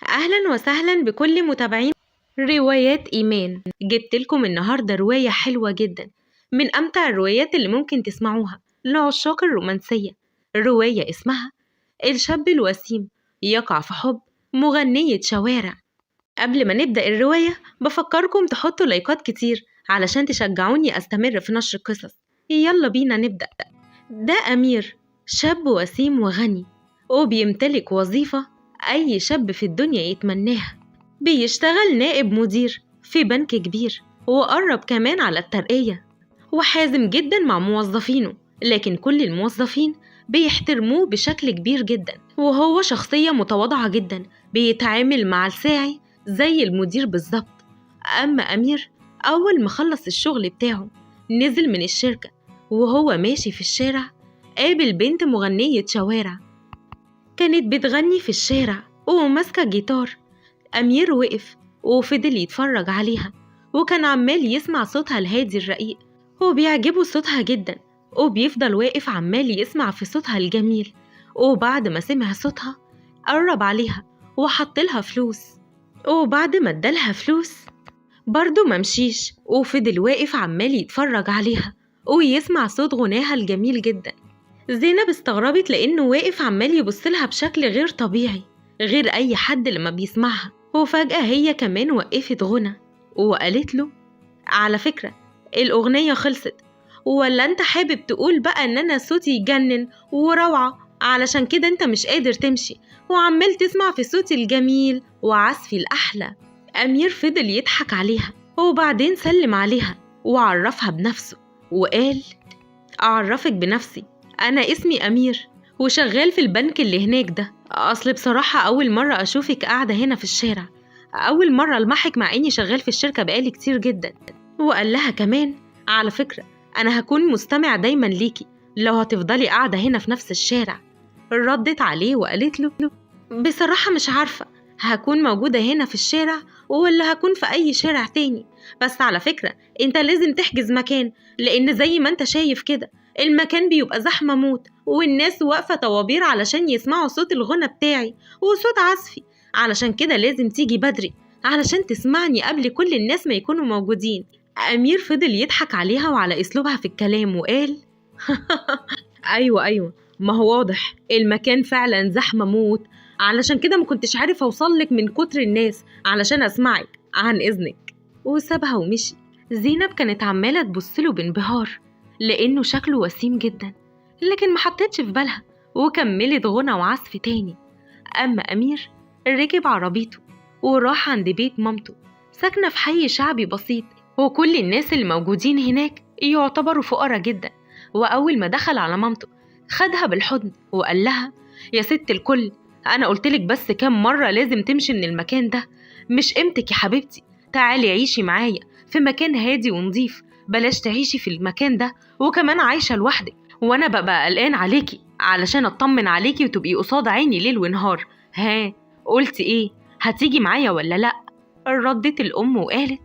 أهلا وسهلا بكل متابعين روايات إيمان. جبت لكم النهاردة رواية حلوة جدا، من أمتع الروايات اللي ممكن تسمعوها لعشاق الرومانسية. رواية اسمها الشاب الوسيم يقع في حب مغنية شوارع. قبل ما نبدأ الرواية بفكركم تحطوا لايكات كتير علشان تشجعوني أستمر في نشر القصص. يلا بينا نبدأ. ده أمير، شاب وسيم وغني، وبيمتلك وظيفة أي شاب في الدنيا يتمناها. بيشتغل نائب مدير في بنك كبير، وقرب كمان على الترقية، وحازم جدا مع موظفينه، لكن كل الموظفين بيحترموه بشكل كبير جدا، وهو شخصية متواضعة جدا بيتعامل مع الساعي زي المدير بالظبط. أما أمير أول ما خلص الشغل بتاعه نزل من الشركة، وهو ماشي في الشارع قابل بنت مغنية شوارع كانت بتغني في الشارع وماسكة جيتار. أمير وقف وفضل يتفرج عليها، وكان عمال يسمع صوتها الهادي الرقيق، وبيعجبه صوتها جدا، وبيفضل واقف عمال يسمع في صوتها الجميل. وبعد ما سمع صوتها قرب عليها وحطلها فلوس، وبعد ما ادالها فلوس برضه ممشيش، وفضل واقف عمال يتفرج عليها ويسمع صوت غناها الجميل جدا. زينب استغربت لأنه واقف عمال يبصلها بشكل غير طبيعي، غير أي حد لما بيسمعها. وفجأة هي كمان وقفت غنى وقالت له: على فكرة الأغنية خلصت، ولا أنت حابب تقول بقى إن أنا صوتي يجنن وروعة علشان كده أنت مش قادر تمشي وعمال تسمع في صوتي الجميل وعزفي الأحلى؟ أمير فضل يضحك عليها، وبعدين سلم عليها وعرفها بنفسه وقال: أعرفك بنفسي، أنا اسمي أمير وشغال في البنك اللي هناك ده. أصل بصراحة أول مرة أشوفك قاعدة هنا في الشارع، أول مرة ألمحك مع إني شغال في الشركة بقالي كتير جدا. وقال لها كمان: على فكرة أنا هكون مستمع دايما ليكي لو هتفضلي قاعدة هنا في نفس الشارع. ردت عليه وقالت له: بصراحة مش عارفة هكون موجودة هنا في الشارع ولا هكون في أي شارع تاني، بس على فكرة أنت لازم تحجز مكان، لأن زي ما أنت شايف كده المكان بيبقى زحمة موت، والناس واقفة طوابير علشان يسمعوا صوت الغنى بتاعي وصوت عزفي، علشان كده لازم تيجي بدري علشان تسمعني قبل كل الناس ما يكونوا موجودين. أمير فضل يضحك عليها وعلى أسلوبها في الكلام وقال: أيوة ما هو واضح المكان فعلا زحمة موت، علشان كده ما كنتش عارف أوصلك من كتر الناس علشان أسمعك، عن إذنك. وسابها ومشي. زينب كانت عمالة تبصله بانبهار لأنه شكله وسيم جدا، لكن ما حطتش في بالها وكملت غنى وعزف تاني. أما أمير ركب عربيته وراح عند بيت مامته، ساكنة في حي شعبي بسيط، وكل الناس اللي موجودين هناك يعتبروا فقراء جدا. وأول ما دخل على مامته خدها بالحضن وقال لها: يا ست الكل، أنا قلتلك بس كام مرة لازم تمشي من المكان ده، مش قيمتك يا حبيبتي، تعالي عيشي معايا في مكان هادي ونضيف، بلاش تعيشي في المكان ده وكمان عايشة لوحدك، وأنا ببقى قلقان عليكي علشان أطمن عليكي وتبقي قصاد عيني ليل ونهار. ها قلت إيه؟ هتيجي معايا ولا لأ؟ ردت الأم وقالت: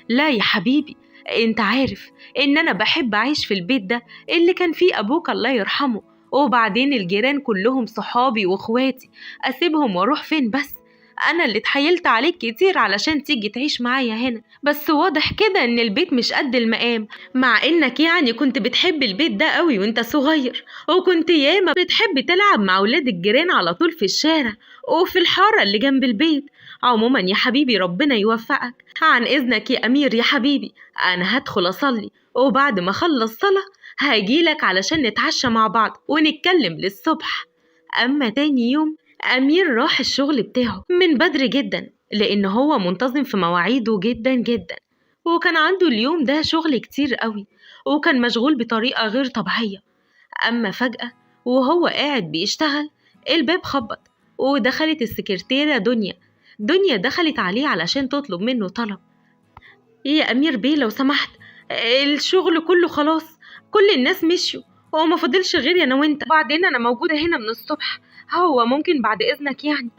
لا يا حبيبي، انت عارف ان انا بحب اعيش في البيت ده اللي كان فيه ابوك الله يرحمه، وبعدين الجيران كلهم صحابي واخواتي، اسيبهم واروح فين بس؟ انا اللي اتحايلت عليك كتير علشان تيجي تعيش معايا هنا، بس واضح كده ان البيت مش قد المقام، مع انك يعني كنت بتحب البيت ده قوي وانت صغير، وكنت ياما بتحب تلعب مع ولاد الجيران على طول في الشارع وفي الحارة اللي جنب البيت. عموما يا حبيبي ربنا يوفقك، عن إذنك يا أمير يا حبيبي، أنا هدخل أصلي، وبعد ما أخلص صلاة هاجيلك علشان نتعشى مع بعض ونتكلم للصبح. أما تاني يوم أمير راح الشغل بتاعه من بدري جدا، لأن هو منتظم في مواعيده جدا جدا، وكان عنده اليوم ده شغل كتير قوي، وكان مشغول بطريقة غير طبيعية. أما فجأة وهو قاعد بيشتغل الباب خبط، ودخلت السكرتيرة دنيا دخلت عليه علشان تطلب منه طلب. يا أمير بيه لو سمحت، الشغل كله خلاص، كل الناس مشيوا وما فضلش غيري أنا وإنت، بعدين أنا موجودة هنا من الصبح، هو ممكن بعد إذنك يعني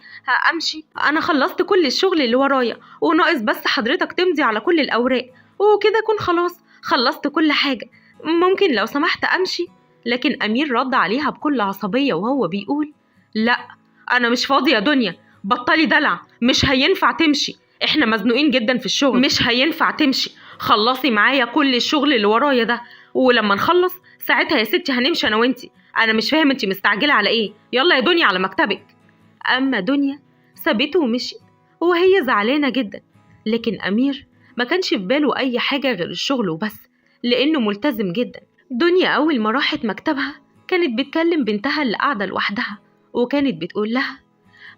أمشي؟ أنا خلصت كل الشغل اللي ورايا وناقص بس حضرتك تمضي على كل الأوراق وكده أكون خلاص خلصت كل حاجة، ممكن لو سمحت أمشي؟ لكن أمير رد عليها بكل عصبية وهو بيقول: لا، أنا مش فاضي يا دنيا، بطلي دلع، مش هينفع تمشي، احنا مزنوقين جدا في الشغل، مش هينفع تمشي، خلصي معايا كل الشغل اللي ورايا ده، ولما نخلص ساعتها يا ستي هنمشي انا وانتي. انا مش فاهم انتي مستعجله على ايه، يلا يا دنيا على مكتبك. اما دنيا سابته ومشيت وهي زعلانه جدا، لكن امير ما كانش في باله اي حاجه غير الشغل وبس، لانه ملتزم جدا. دنيا اول ما راحت مكتبها كانت بتكلم بنتها اللي قاعده لوحدها، وكانت بتقول لها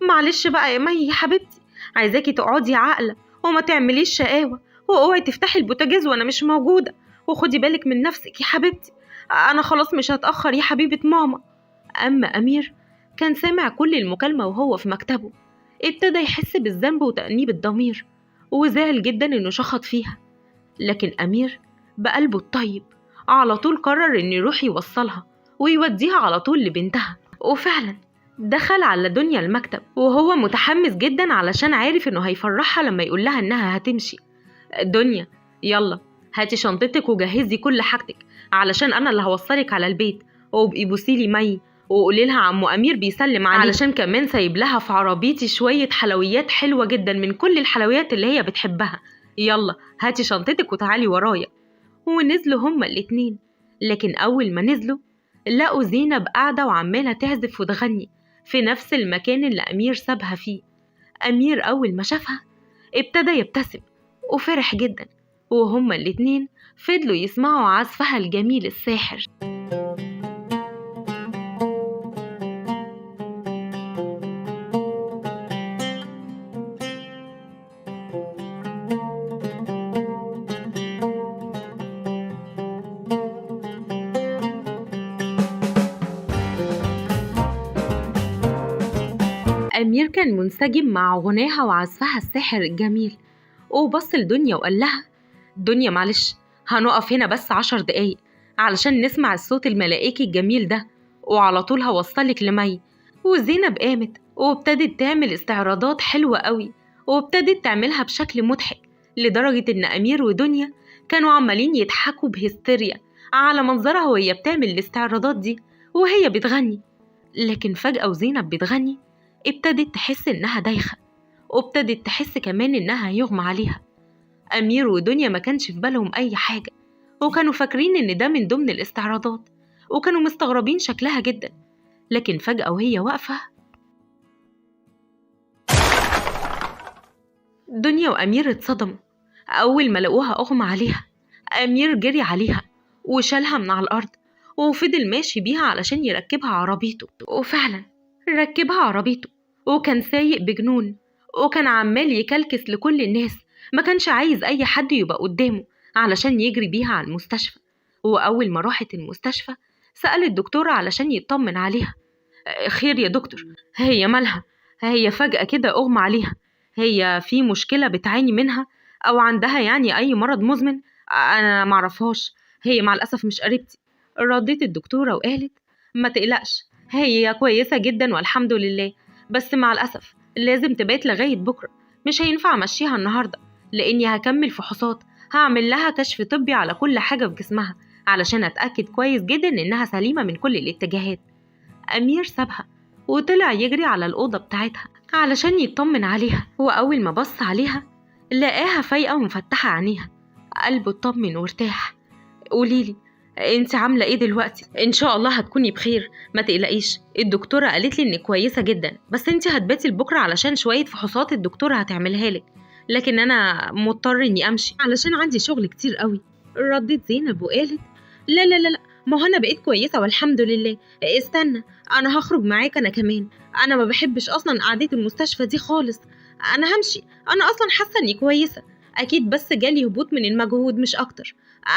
معلش بقى يا مي يا حبيبتي، عايزاكي تقعدي عاقله وما تعمليش شقاوه، واوعي تفتحي البوتاجاز وانا مش موجوده، وخدي بالك من نفسك يا حبيبتي، انا خلاص مش هتاخر يا حبيبه ماما. اما امير كان سامع كل المكالمه وهو في مكتبه، ابتدى يحس بالذنب وتأنيب الضمير، وزعل جدا انه شخط فيها. لكن امير بقلبه الطيب على طول قرر انه يروح يوصلها ويوديها على طول لبنتها. وفعلا دخل على دنيا المكتب وهو متحمس جدا علشان عارف انه هيفرحها لما يقول لها انها هتمشي. دنيا يلا هاتي شنطتك وجهزي كل حاجتك علشان انا اللي هوصلك على البيت، وابقي بوسيلي مي وقولي لها عمو امير بيسلم عليك، علشان كمان سايب لها في عربيتي شويه حلويات حلوه جدا من كل الحلويات اللي هي بتحبها. يلا هاتي شنطتك وتعالي ورايا. ونزلوا هما الاتنين، لكن اول ما نزلوا لقوا زينب قاعده وعماله تعزف وتغني في نفس المكان اللي امير سابها فيه. امير اول ما شافها ابتدى يبتسم وفرح جدا، وهما الاتنين فضلوا يسمعوا عزفها الجميل الساحر. أمير كان منسجم مع غناها وعزفها الساحر الجميل، وبص لدنيا وقال لها دنيا معلش هنقف هنا بس 10 دقايق علشان نسمع الصوت الملائكي الجميل ده، وعلى طول هوصلك لمي. وزينب قامت وابتدت تعمل استعراضات حلوة قوي، وابتدت تعملها بشكل مضحك لدرجة إن أمير ودنيا كانوا عمالين يضحكوا بهستيريا على منظرها وهي بتعمل الاستعراضات دي وهي بتغني. لكن فجأة وزينب بتغني ابتدت تحس إنها دايخة، وابتدت تحس كمان إنها هيغمى عليها. أمير ودنيا ما كانش في بالهم أي حاجة، وكانوا فاكرين إن ده من ضمن الاستعراضات، وكانوا مستغربين شكلها جدا. لكن فجأة وهي واقفة دنيا وأمير اتصدموا أول ما لقوها أغمى عليها. أمير جري عليها وشالها من على الأرض وفضل ماشي بيها علشان يركبها عربيته، وفعلا ركبها عربيته، وكان سايق بجنون، وكان عمال يكلكس لكل الناس، ما كانش عايز أي حد يبقى قدامه علشان يجري بيها على المستشفى. وأول ما راحت المستشفى سأل الدكتورة علشان يطمن عليها. خير يا دكتور، هي مالها؟ هي فجأة كده أغمى عليها، هي في مشكلة بتعاني منها أو عندها يعني أي مرض مزمن؟ أنا معرفهاش، هي مع الأسف مش قريبتي. ردت الدكتورة وقالت ما تقلقش، هي كويسة جدا والحمد لله، بس مع الأسف لازم تبات لغاية بكرة، مش هينفع أمشيها النهاردة لأني هكمل فحوصات، هعمل لها كشف طبي على كل حاجة في جسمها علشان أتأكد كويس جدا إنها سليمة من كل الاتجاهات. أمير سابها وطلع يجري على الأوضة بتاعتها علشان يطمن عليها، وأول ما بص عليها لقاها فايقة ومفتحة عينيها، قلبه اطمن وارتاح. قوليلي انت عاملة ايه دلوقتي؟ ان شاء الله هتكوني بخير، ما تقلقيش، الدكتورة قالت لي انك كويسة جدا، بس انت هتباتي لبكرة علشان شوية فحوصات الدكتورة هتعملها لك، لكن انا مضطر اني امشي علشان عندي شغل كتير قوي. ردت زينب وقالت لا لا لا لا، ما هو انا بقيت كويسة والحمد لله، استنى انا هخرج معاك انا كمان، انا ما بحبش اصلا قعدة المستشفى دي خالص، انا همشي، انا اصلا حاسة اني كويسة، اكيد بس جالي هبوط من المجهود مش اكتر،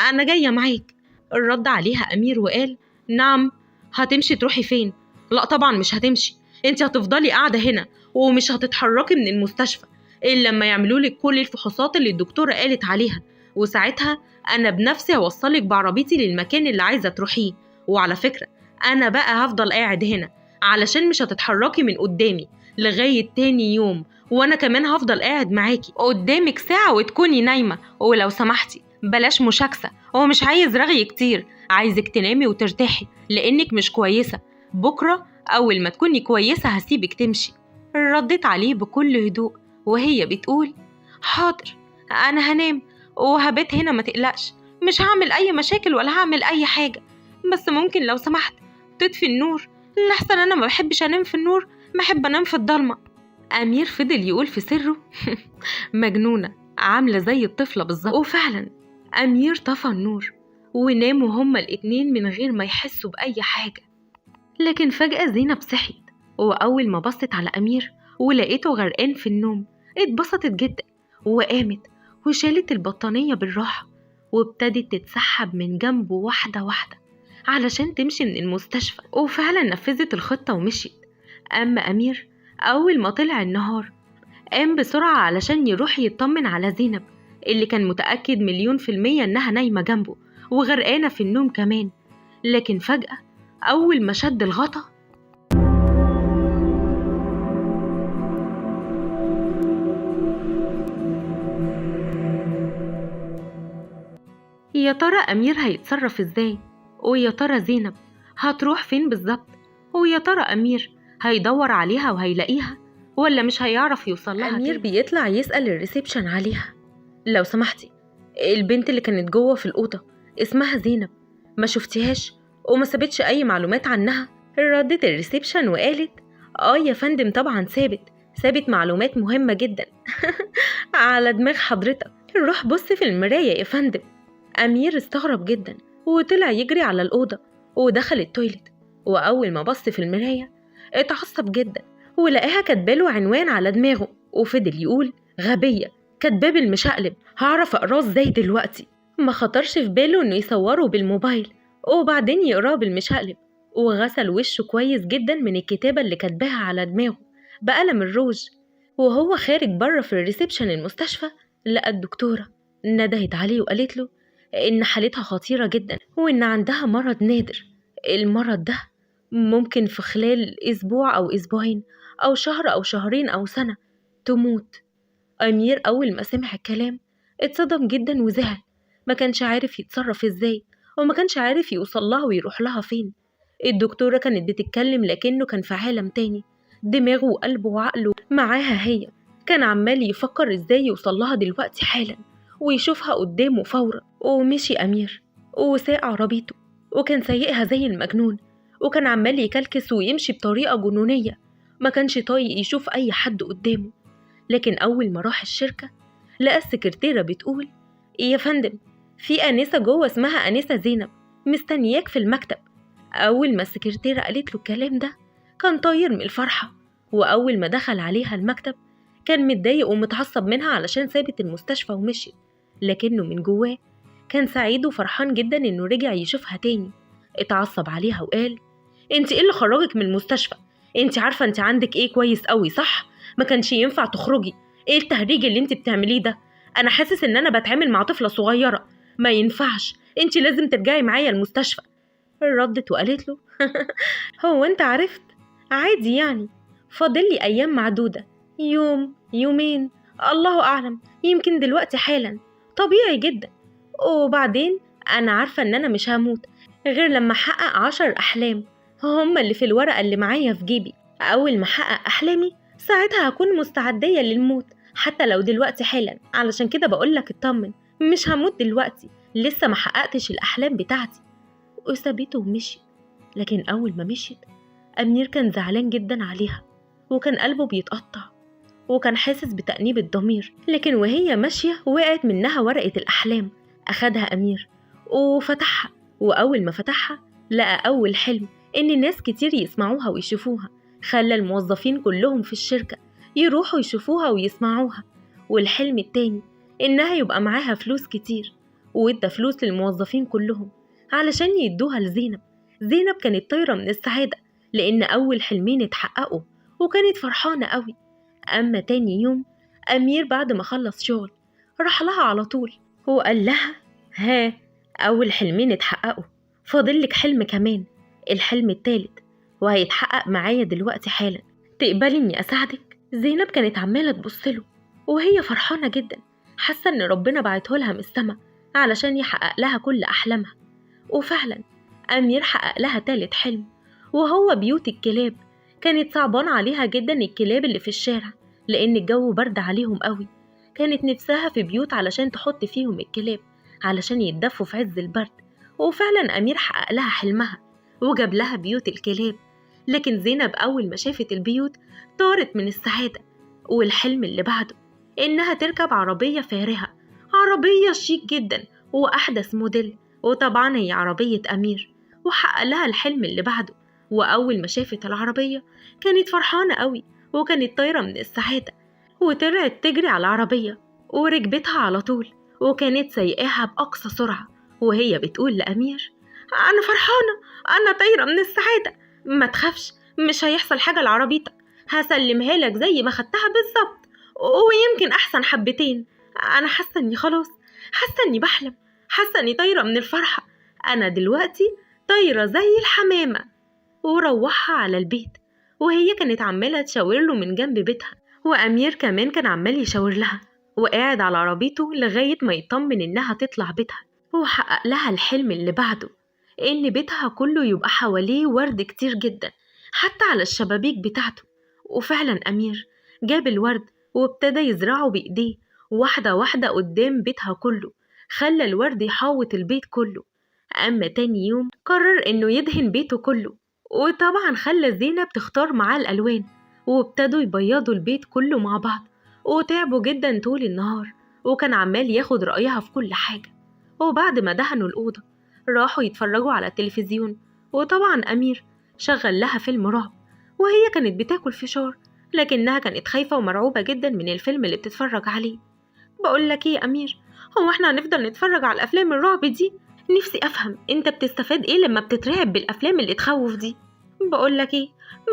انا جاية معاك. رد عليها أمير وقال نعم، هتمشي تروحي فين؟ لا طبعا مش هتمشي، انت هتفضلي قاعدة هنا ومش هتتحركي من المستشفى إلا لما يعملولك كل الفحوصات اللي الدكتورة قالت عليها، وساعتها أنا بنفسي هوصلك بعربيتي للمكان اللي عايزة تروحيه. وعلى فكرة أنا بقى هفضل قاعد هنا علشان مش هتتحركي من قدامي لغاية تاني يوم، وأنا كمان هفضل قاعد معاكي قدامك ساعة وتكوني نايمة، ولو سمحتي بلاش مشاكسة، هو مش عايز رغي كتير، عايزك تنامي وترتاحي لأنك مش كويسة، بكرة أول ما تكوني كويسة هسيبك تمشي. ردت عليه بكل هدوء وهي بتقول: حاضر، أنا هنام وهبات هنا، ما تقلقش، مش هعمل أي مشاكل ولا هعمل أي حاجة، بس ممكن لو سمحت تطفي النور، لحسن أنا ما بحبش أنام في النور، بحب أنام في الضلمة. أمير فضل يقول في سره: مجنونة، عاملة زي الطفلة بالظبط. وفعلا أمير طفى النور وناموا هما الاتنين من غير ما يحسوا بأي حاجة. لكن فجأة زينب صحيت، وأول ما بصت على أمير ولقيته غرقان في النوم اتبسطت جدا، وقامت وشالت البطانية بالراحة وابتدت تتسحب من جنبه واحدة واحدة علشان تمشي من المستشفى. وفعلا نفذت الخطة ومشيت. أما أمير أول ما طلع النهار قام بسرعة علشان يروح يطمن على زينب اللي كان متأكد 1,000,000% إنها نايمة جنبه وغرقانة في النوم كمان. لكن فجأة أول ما شد الغطا يا ترى أمير هيتصرف إزاي؟ ويا ترى زينب هتروح فين بالظبط؟ ويا ترى أمير هيدور عليها وهيلاقيها ولا مش هيعرف يوصلها؟ أمير بيطلع يسأل الريسبشن عليها: لو سمحتي، البنت اللي كانت جوه في الأوضة اسمها زينب، ما شفتيهاش وما سابتش أي معلومات عنها؟ ردت الريسبشن وقالت: يا فندم، طبعا سابت معلومات مهمة جدا. على دماغ حضرتك، روح بص في المراية يا فندم. أمير استغرب جدا وطلع يجري على الأوضة ودخل التويلت، وأول ما بص في المراية اتعصب جدا ولقاها كاتباله عنوان على دماغه، وفضل يقول: غبية، كاتباه بالمشقلب، هعرف أقراه ازاي دلوقتي؟ ما خطرش في باله إنه يصوره بالموبايل وبعدين يقراه بالمشقلب، وغسل وشه كويس جدا من الكتابة اللي كاتباها على دماغه بقلم الروج. وهو خارج بره في الريسبشن المستشفى لقى الدكتورة ندهت عليه وقالت له إن حالتها خطيرة جدا وإن عندها مرض نادر. المرض ده ممكن في خلال أسبوع أو أسبوعين أو شهر أو شهرين أو سنة تموت. أمير أول ما سمع الكلام اتصدم جدا وزعل، ما كانش عارف يتصرف إزاي وما كانش عارف يوصل لها ويروح لها فين. الدكتورة كانت بتتكلم لكنه كان في عالم تاني، دماغه وقلبه وعقله معاها هي. كان عمال يفكر إزاي يوصل لها دلوقتي حالا ويشوفها قدامه فورا. ومشي أمير وساق عربيته وكان سايقها زي المجنون، وكان عمال يكلكس ويمشي بطريقة جنونية، ما كانش طايق يشوف أي حد قدامه. لكن أول ما راح الشركة لقى السكرتيرة بتقول: يا فندم، في أنسة جوه اسمها أنسة زينب مستنياك في المكتب. أول ما السكرتيرة قالت له الكلام ده كان طاير من الفرحة، وأول ما دخل عليها المكتب كان متضايق ومتعصب منها علشان سابت المستشفى ومشيت، لكنه من جواه كان سعيد وفرحان جدا إنه رجع يشوفها تاني. اتعصب عليها وقال: انت ايه اللي خرجك من المستشفى؟ انت عارفة انت عندك ايه كويس قوي، صح؟ ما كانش ينفع تخرجي. ايه التهريج اللي انت بتعمليه ده؟ انا حاسس ان انا بتعامل مع طفلة صغيرة، ما ينفعش، انت لازم ترجعي معايا المستشفى. ردت وقالت له: هو انت عرفت؟ عادي يعني، فاضلي ايام معدودة، يوم يومين، الله اعلم، يمكن دلوقتي حالا، طبيعي جدا. وبعدين انا عارفة ان انا مش هموت غير لما احقق 10 احلام هما اللي في الورقة اللي معايا في جيبي. اول ما احقق احلامي ساعتها هكون مستعدية للموت حتى لو دلوقتي حالا، علشان كده بقولك اطمن، مش هموت دلوقتي، لسه ما حققتش الاحلام بتاعتي. وسابته ومشي. لكن اول ما مشيت أمير كان زعلان جدا عليها وكان قلبه بيتقطع وكان حاسس بتأنيب الضمير. لكن وهي ماشية وقعت منها ورقة الأحلام، أخدها أمير وفتحها، وأول ما فتحها لقى أول حلم إن ناس كتير يسمعوها ويشوفوها، خلى الموظفين كلهم في الشركة يروحوا يشوفوها ويسمعوها. والحلم التاني إنها يبقى معاها فلوس كتير، وإدى فلوس للموظفين كلهم علشان يدوها لزينب. زينب كانت طايرة من السعادة لأن أول حلمين اتحققوا وكانت فرحانة قوي. أما تاني يوم أمير بعد ما خلص شغل راح لها على طول وقال لها: ها، أول حلمين اتحققوا، فاضلك حلم كمان، الحلم التالت، وهيتحقق معايا دلوقتي حالا، تقبلي إني أساعدك؟ زينب كانت عمالة تبصله وهي فرحانة جدا، حاسة إن ربنا بعتهولها من السما علشان يحقق لها كل أحلامها. وفعلا أمير حقق لها تالت حلم، وهو بيوت الكلاب كانت صعبان عليها جدا الكلاب اللي في الشارع، لأن الجو برد عليهم قوي. كانت نفسها في بيوت علشان تحط فيهم الكلاب علشان يتدفوا في عز البرد. وفعلا أمير حقق لها حلمها وجاب لها بيوت الكلاب. لكن زينب أول ما شافت البيوت طارت من السعادة. والحلم اللي بعده إنها تركب عربية فارهة، عربية شيك جدا وأحدث موديل، وطبعا هي عربية أمير. وحقق لها الحلم اللي بعده. وأول ما شافت العربية كانت فرحانة قوي وكانت طايرة من السعادة، وطلعت تجري على العربية وركبتها على طول، وكانت سايقاها بأقصى سرعة وهي بتقول لأمير: أنا فرحانة، أنا طايرة من السعادة، ما تخافش، مش هيحصل حاجة لعربيتك، هسلمها لك زي ما خدتها بالظبط، ويمكن أحسن حبتين. أنا حاسة إني خلاص، حاسة إني بحلم، حاسة إني طايرة من الفرحة، أنا دلوقتي طايرة زي الحمامة. وروحها على البيت، وهي كانت عمالة تشاور له من جنب بيتها، وأمير كمان كان عمال يشاور لها وقاعد على عربيته لغاية ما يطمن إنها تطلع بيتها. وحقق لها الحلم اللي بعده، إن بيتها كله يبقى حواليه ورد كتير جدا حتى على الشبابيك بتاعته. وفعلا أمير جاب الورد وابتدى يزرعه بإيديه واحدة واحدة قدام بيتها كله، خلى الورد يحوط البيت كله. أما تاني يوم قرر إنه يدهن بيته كله، وطبعا خلى زينب تختار معاه الألوان، وابتدوا يبيضوا البيت كله مع بعض. وتعبوا جدا طول النهار، وكان عمال ياخد رأيها في كل حاجة. وبعد ما دهنوا الأوضة راحوا يتفرجوا على التلفزيون، وطبعا أمير شغل لها فيلم رعب، وهي كانت بتاكل فشار، لكنها كانت خايفة ومرعوبة جدا من الفيلم اللي بتتفرج عليه. بقول لك ايه يا أمير، هو احنا هنفضل نتفرج على الأفلام الرعب دي؟ نفسي أفهم انت بتستفاد ايه لما بتترعب بالأفلام اللي تخوف دي؟ بقول لك ايه،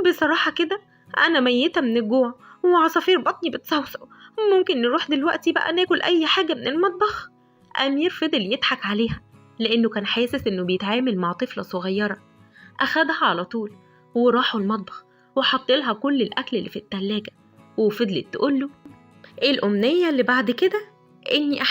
بصراحة كده أنا ميتة من الجوع وعصافير بطني بتصوصو، ممكن نروح دلوقتي بقى ناكل أي حاجة من المطبخ؟ أمير فضل يضحك عليها لأنه كان حاسس إنه بيتعامل مع طفلة صغيرة. أخدها على طول وراحوا المطبخ وحط لها كل الأكل اللي في التلاجة، وفضلت تقوله: إيه الأمنية اللي بعد كده؟ إني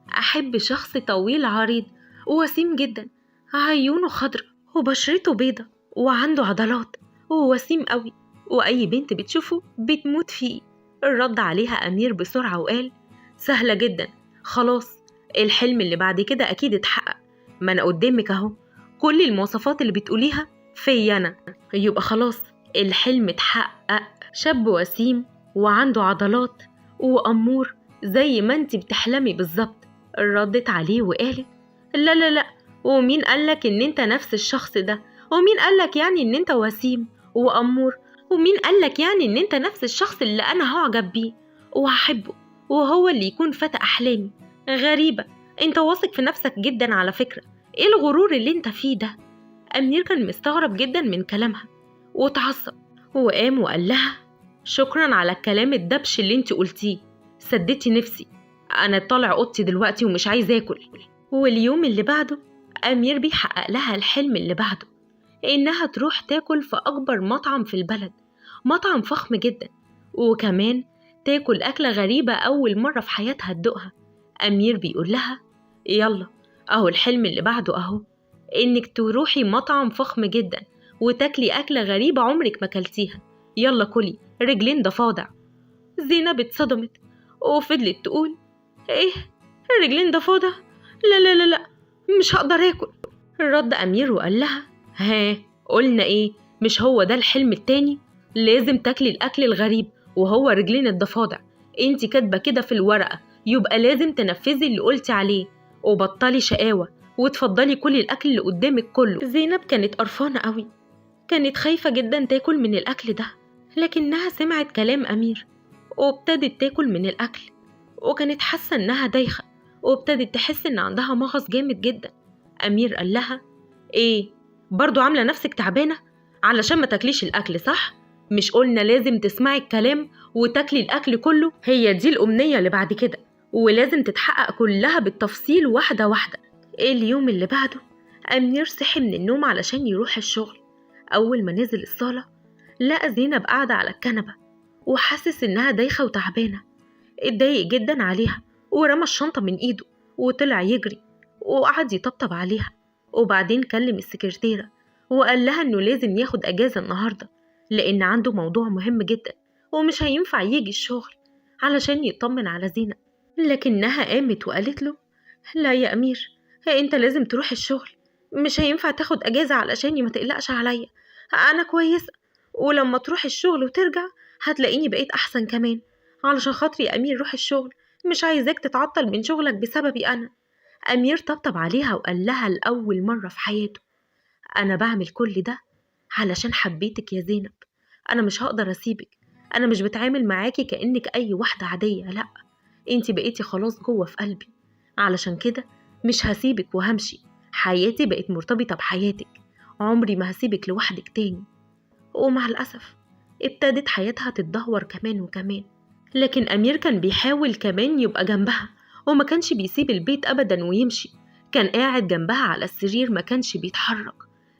أحب شخص طويل عريض ووسيم جدا، عيونه خضرة وبشرته بيضة وعنده عضلات ووسيم قوي، وأي بنت بتشوفه بتموت فيه. رد عليها أمير بسرعة وقال: سهلة جدا، خلاص الحلم اللي بعد كده أكيد اتحقق، ما أنا قدامك أهو، كل المواصفات اللي بتقوليها في أنا، يبقى خلاص الحلم اتحقق، شاب وسيم وعنده عضلات وأمور زي ما انتي بتحلمي بالظبط. ردت عليه وقالت: لا لا لا، ومين قالك ان انت نفس الشخص ده؟ ومين قالك يعني ان انت وسيم وأمور؟ ومين قالك يعني ان انت نفس الشخص اللي انا هعجب بيه وهحبه وهو اللي يكون فتى احلامي؟ غريبة، انت واثق في نفسك جدا على فكرة، ايه الغرور اللي انت فيه ده؟ أمير كان مستغرب جدا من كلامها واتعصب، وقام وقال لها: شكرا على الكلام الدبش اللي انت قلتيه، سدتي نفسي، انا طالع اوضتي دلوقتي ومش عايز اكل. واليوم اللي بعده أمير بيحقق لها الحلم اللي بعده، إنها تروح تاكل في أكبر مطعم في البلد، مطعم فخم جدا، وكمان تاكل أكلة غريبة أول مرة في حياتها تدوقها. أمير بيقول لها: يلا أهو الحلم اللي بعده أهو، إنك تروحي مطعم فخم جدا وتاكلي أكلة غريبة عمرك ما كلتيها، يلا كلي رجلين ضفادع. زينب اتصدمت وفضلت تقول: إيه رجلين ضفادع؟ لا لا لا لا، مش هقدر آكل. رد أمير وقال لها: ها قلنا إيه؟ مش هو ده الحلم التاني؟ لازم تاكلي الأكل الغريب وهو رجلين الضفادع، انتي كاتبة كده في الورقة، يبقى لازم تنفذي اللي قلتي عليه وبطلي شقاوة وتفضلي كل الأكل اللي قدامك كله. زينب كانت قرفانة قوي، كانت خايفة جدا تاكل من الأكل ده، لكنها سمعت كلام أمير وابتدت تاكل من الأكل، وكانت حاسة إنها دايخة وابتدت تحس إن عندها مغص جامد جدا. أمير قال لها: إيه برضو عاملة نفسك تعبانة علشان ما تاكليش الأكل صح؟ مش قلنا لازم تسمعي الكلام وتاكلي الأكل كله؟ هي دي الأمنية اللي بعد كده ولازم تتحقق كلها بالتفصيل واحدة واحدة. اليوم اللي بعده أمير صحي من النوم علشان يروح الشغل. أول ما نزل الصالة لقى زينب قاعدة على الكنبة وحاسس إنها دايخة وتعبانة. اتضايق جدا عليها ورمى الشنطة من إيده وطلع يجري وقعد يطبطب عليها، وبعدين كلم السكرتيرة وقال لها إنه لازم ياخد أجازة النهاردة لأن عنده موضوع مهم جدا ومش هينفع يجي الشغل علشان يطمن على زينب. لكنها قامت وقالت له: لا يا أمير، أنت لازم تروح الشغل، مش هينفع تاخد أجازة علشاني، ما تقلقش عليا، أنا كويسة، ولما تروح الشغل وترجع هتلاقيني بقيت أحسن كمان. علشان خاطري يا أمير روح الشغل، مش عايزاك تتعطل من شغلك بسببي أنا. أمير طبطب عليها وقال لها لأول مرة في حياته: أنا بعمل كل ده علشان حبيتك يا زينب، أنا مش هقدر أسيبك، أنا مش بتعامل معاكي كأنك أي واحدة عادية، لأ، انتي بقيتي خلاص جوه في قلبي، علشان كده مش هسيبك وهمشي، حياتي بقت مرتبطة بحياتك، عمري ما هسيبك لوحدك تاني. ومع الأسف ابتدت حياتها تتدهور كمان وكمان. لكن أمير كان بيحاول كمان يبقى جنبها، وما كانش بيسيب البيت أبدا ويمشي، كان قاعد جنبها على السرير ما كانش بيتحرك.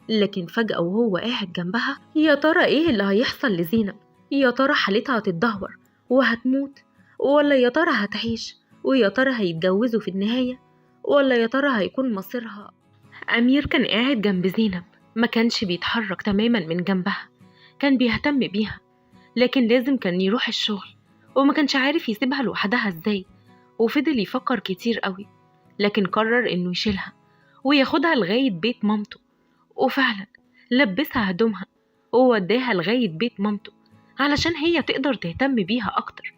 لكن فجأة وهو قاعد جنبها، يا ترى إيه اللي هيحصل لزينب؟ يا ترى حالتها هتتدهور وهتموت، ولا يا ترى هتعيش، ويا ترى هيتجوزوا في النهاية، ولا يا ترى هيكون مصيرها؟ أمير كان قاعد جنب زينب، ما كانش بيتحرك تماما من جنبها، كان بيهتم بيها، لكن لازم كان يروح الشغل وما كانش عارف يسيبها لوحدها ازاي. وفضل يفكر كتير قوي، لكن قرر انه يشيلها وياخدها لغاية بيت مامته. وفعلا لبسها هدومها ووداها لغاية بيت مامته علشان هي تقدر تهتم بيها أكتر.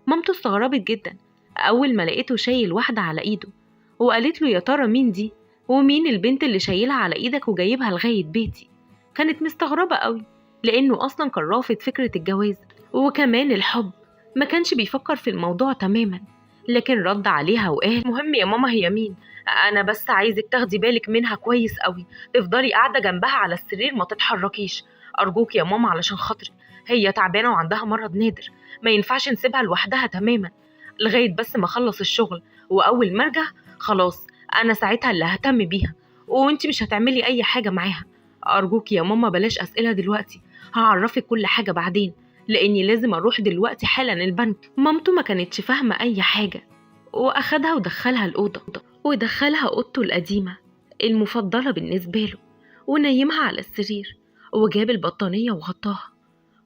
مامته استغربت جدا أول ما لقيته شايل واحدة على إيده، وقالت له: يا ترى مين دي؟ ومين البنت اللي شايلها على إيدك وجايبها لغاية بيتي؟ كانت مستغربة قوي، لأنه أصلا كان رافض فكرة الجواز وكمان الحب، ما كانش بيفكر في الموضوع تماما. لكن رد عليها وقال: مهم يا ماما هي مين؟ أنا بس عايزك تاخدي بالك منها كويس قوي، تفضلي قاعدة جنبها على السرير ما تتحركيش، أرجوك يا ماما علشان خاطري، هي تعبانة وعندها مرض نادر، ما ينفعش نسيبها لوحدها تماما لغاية بس ما أخلص الشغل، وأول ما أرجع خلاص أنا ساعتها اللي ههتم بيها، وإنتي مش هتعملي أي حاجة معاها. أرجوك يا ماما بلاش أسئلة دلوقتي، هعرفك كل حاجة بعدين، لأني لازم أروح دلوقتي حالا البنك. مامته ما كانتش فاهمة أي حاجة، وأخدها ودخلها الأوضة، ودخلها أوضته القديمة المفضلة بالنسبة له، ونيمها على السرير، وجاب البطانية وغطاها،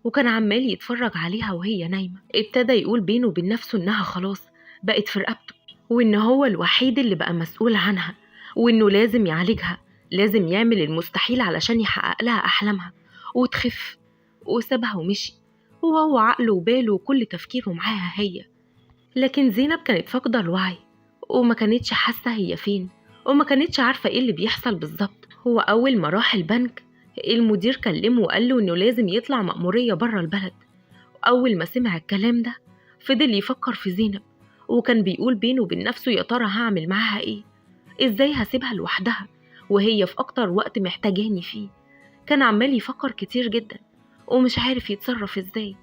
وكان عمال يتفرج عليها وهي نايمة. ابتدى يقول بينه وبين نفسه إنها خلاص بقت في رقبته، وإن هو الوحيد اللي بقى مسؤول عنها، وإنه لازم يعالجها، لازم يعمل المستحيل علشان يحقق لها أحلامها وتخف. وسابها ومشي، وهو عقله وباله وكل تفكيره معاها هي. لكن زينب كانت فاقدة الوعي، وما كانتش حاسة هي فين، وما كانتش عارفة ايه اللي بيحصل بالظبط. هو أول ما راح البنك المدير كلمه وقال له إنه لازم يطلع مأمورية برا البلد. أول ما سمع الكلام ده فضل يفكر في زينب، وكان بيقول بينه وبين نفسه: يا ترى هعمل معاها ايه؟ ازاي هسيبها لوحدها وهي في أكتر وقت محتاجاني فيه؟ كان عمال يفكر كتير جدا ومش عارف يتصرف ازاي.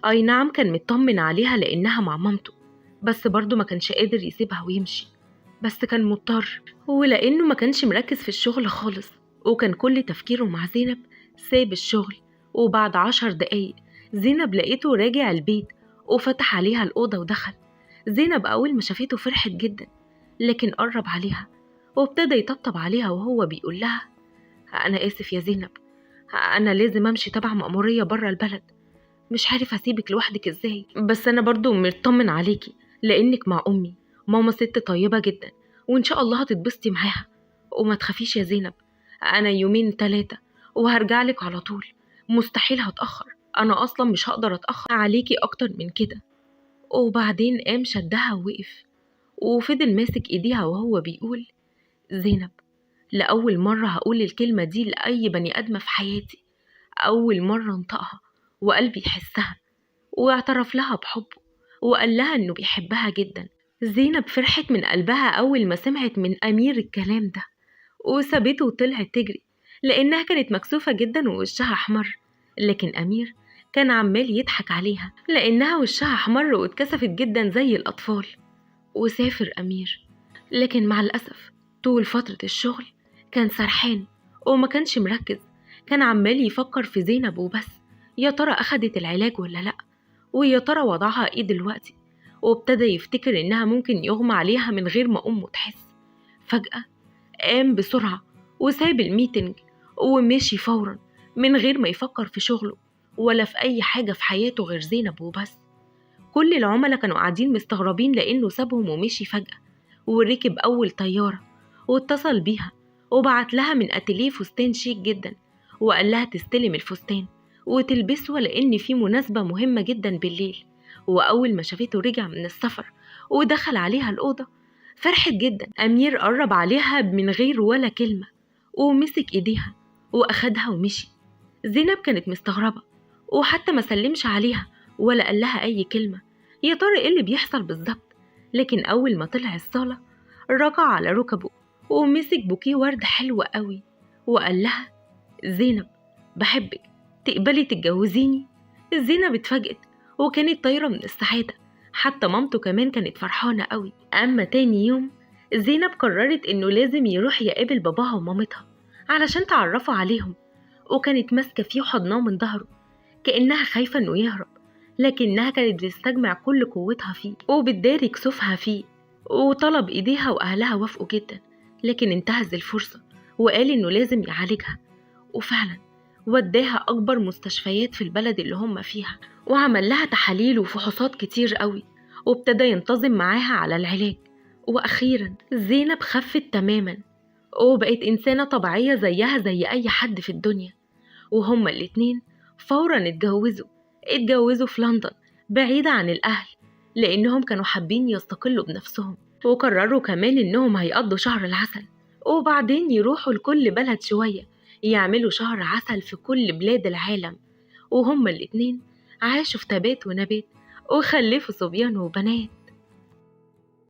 أي نعم كان مطمن عليها لأنها مع مامته، بس برضه ما كانش قادر يسيبها ويمشي، بس كان مضطر، ولأنه ما كانش مركز في الشغل خالص وكان كل تفكيره مع زينب، ساب الشغل. وبعد 10 دقايق زينب لقيته راجع البيت وفتح عليها الأوضة ودخل. زينب أول ما شافته فرحت جدا، لكن قرب عليها وابتدى يطبطب عليها وهو بيقول لها: أنا آسف يا زينب، أنا لازم أمشي تبع مأمورية برا البلد، مش عارف أسيبك لوحدك إزاي، بس أنا برضو مطمن عليكي لأنك مع أمي، ماما ست طيبة جدا وإن شاء الله هتتبسطي معاها. وما تخافيش يا زينب، أنا 2-3 وهرجعلك على طول، مستحيل هتأخر، أنا أصلا مش هقدر أتأخر عليكي أكتر من كده. وبعدين قام شدها ووقف وفضل ماسك إيديها وهو بيقول: زينب، لأول مرة هقول الكلمة دي لأي بني آدمة في حياتي، أول مرة انطقها وقلبي يحسها، واعترف لها بحبه وقال لها إنه بيحبها جدا. زينب فرحت من قلبها أول ما سمعت من أمير الكلام ده، وسابته وطلعت تجري لأنها كانت مكسوفة جدا ووشها أحمر. لكن أمير كان عمال يضحك عليها لأنها وشها أحمر واتكسفت جدا زي الأطفال. وسافر أمير، لكن مع الأسف طول فترة الشغل كان سرحان وما كانش مركز، كان عمال يفكر في زينب وبس، يا ترى أخدت العلاج ولا لأ، ويا ترى وضعها إيه دلوقتي. وابتدى يفتكر إنها ممكن يغمى عليها من غير ما أمه تحس. فجأة قام بسرعة وساب الميتنج ومشي فورا من غير ما يفكر في شغله، ولا في أي حاجة في حياته غير زينب وبس. كل العملاء كانوا قاعدين مستغربين لأنه سابهم ومشي فجأة، وركب أول طيارة واتصل بيها وبعت لها من أتيليه فستان شيك جدا، وقال لها تستلم الفستان وتلبسه لأن في مناسبة مهمة جدا بالليل. وأول ما شافته رجع من السفر ودخل عليها الأوضة فرحت جدا. أمير قرب عليها من غير ولا كلمة ومسك إيديها وأخدها ومشي. زينب كانت مستغربة وحتى ما سلمش عليها ولا قال لها أي كلمة. يا ترى إيه اللي بيحصل بالظبط؟ لكن أول ما طلع الصالة ركع على ركبه ومسك بوكيه ورد حلو قوي وقال لها زينب بحبك، تقبلي تتجوزيني؟ زينب اتفاجئت وكانت طايرة من السعادة، حتى مامته كمان كانت فرحانة قوي. أما تاني يوم زينب قررت إنه لازم يروح يقابل باباها ومامتها علشان تعرفوا عليهم، وكانت ماسكة فيه وحضناه من ظهره كأنها خايفة إنه يهرب، لكنها كانت بتستجمع كل قوتها فيه وبتداري كسوفها فيه. وطلب إيديها وأهلها وافقوا جدا، لكن انتهز الفرصة وقال إنه لازم يعالجها. وفعلا وداها أكبر مستشفيات في البلد اللي هم فيها وعمل لها تحاليل وفحوصات كتير قوي، وابتدى ينتظم معاها على العلاج. وأخيرا زينب خفت تماما وبقت إنسانة طبيعية زيها زي أي حد في الدنيا. وهما الاتنين فورا اتجوزوا في لندن بعيدة عن الأهل، لأنهم كانوا حابين يستقلوا بنفسهم. وقرروا كمان إنهم هيقضوا شهر العسل وبعدين يروحوا لكل بلد شوية يعملوا شهر عسل في كل بلاد العالم. وهما الاتنين عاشوا في تبات ونبات وخلفوا صبيان وبنات.